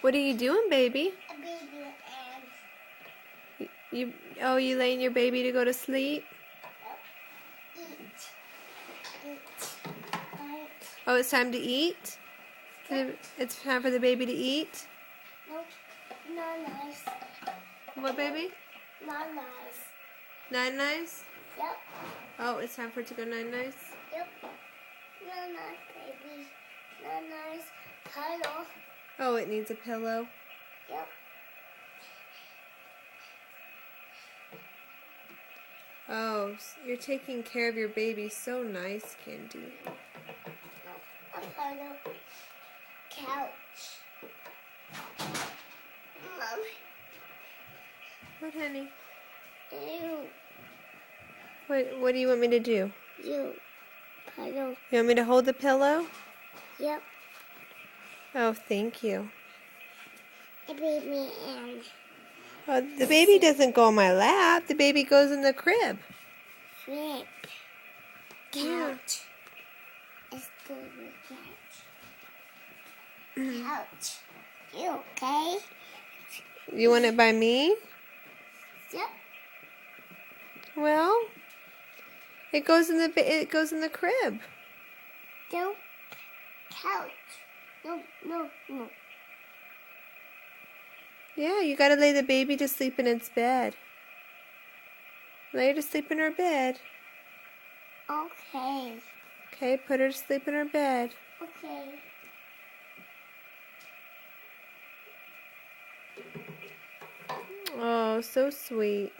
What are you doing, baby? A baby and You laying your baby to go to sleep? eat. Oh, it's time to eat? It's time for the baby to eat? Nope. Not nice. What, baby? Not nice. Nine nice? Yep. Oh, it's time for it to go nine nice? Yep. Not nice, baby. Not nice. Cuddle. Oh, it needs a pillow. Yep. Oh, you're taking care of your baby so nice, Candy. A cuddle. Couch. Mom. What, honey? You. What do you want me to do? You. Cuddle. You want me to hold the pillow? Yep. Oh, thank you. A baby and Oh, the baby doesn't go on my lap. The baby goes in the crib. flip. Yeah. Couch. It's baby couch. Couch. You okay? You want it by me? Yep. Well, it goes in the crib. No. Couch. No, no, no. Yeah, you gotta lay the baby to sleep in its bed. Lay her to sleep in her bed. Okay. Okay, put her to sleep in her bed. Okay. Oh, so sweet.